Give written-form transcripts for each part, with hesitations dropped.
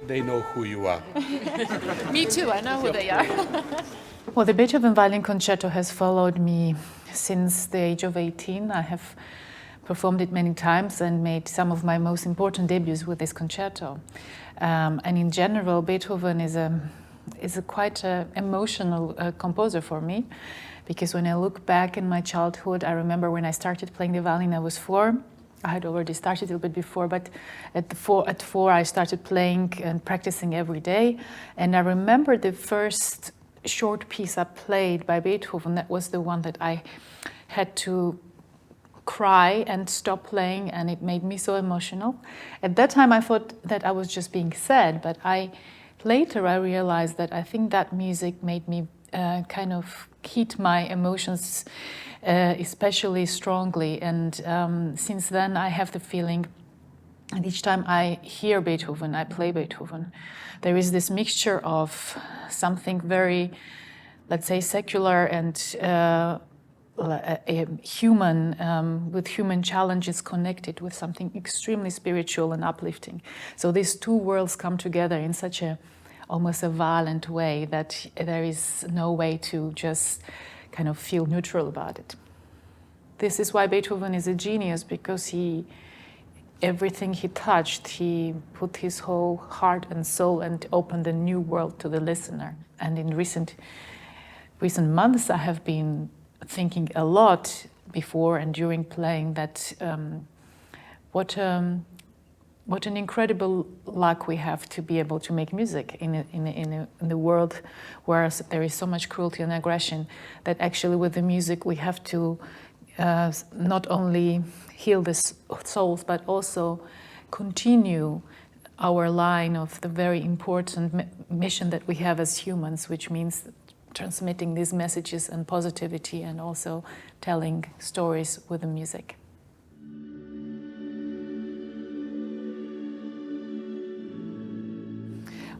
they know who you are. Me too, I know who they are. Well, the Beethoven Violin Concerto has followed me since the age of 18. I have performed it many times and made some of my most important debuts with this concerto. And in general, Beethoven is a quite emotional composer for me, because when I look back in my childhood, I remember when I started playing the violin, I was 4. I had already started a little bit before, but at 4 I started playing and practicing every day. And I remember the first short piece I played by Beethoven. That was the one that I had to cry and stop playing, and it made me so emotional. At that time I thought that I was just being sad, but later I realized that I think that music made me kind of hit my emotions especially strongly, and since then I have the feeling, and each time I hear Beethoven, I play Beethoven, there is this mixture of something very, let's say, secular and human, with human challenges connected with something extremely spiritual and uplifting. So these two worlds come together in such almost a violent way that there is no way to just kind of feel neutral about it. This is why Beethoven is a genius, because everything he touched, he put his whole heart and soul and opened a new world to the listener. And in recent months, I have been thinking a lot before and during playing that what an incredible luck we have to be able to make music in the world where there is so much cruelty and aggression, that actually with the music we have to not only heal the souls, but also continue our line of the very important mission that we have as humans, which means transmitting these messages and positivity, and also telling stories with the music.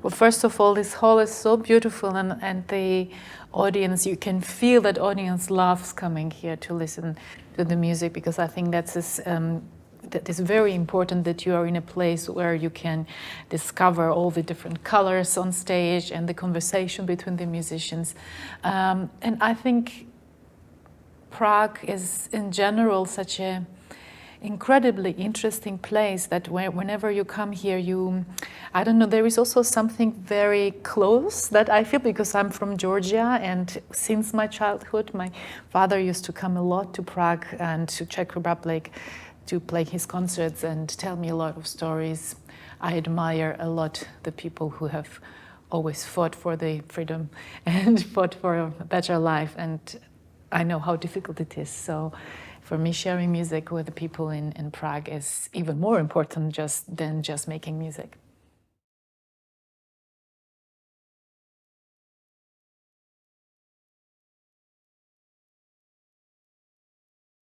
Well, first of all, this hall is so beautiful, and the audience, you can feel that audience loves coming here to listen to the music, because I think that is very important, that you are in a place where you can discover all the different colors on stage and the conversation between the musicians. And I think Prague is in general such a incredibly interesting place that whenever you come here, I don't know, there is also something very close that I feel, because I'm from Georgia, and since my childhood my father used to come a lot to Prague and to Czech Republic to play his concerts and tell me a lot of stories. I admire a lot the people who have always fought for the freedom and fought for a better life, and I know how difficult it is. So for me, sharing music with the people in Prague is even more important than just making music.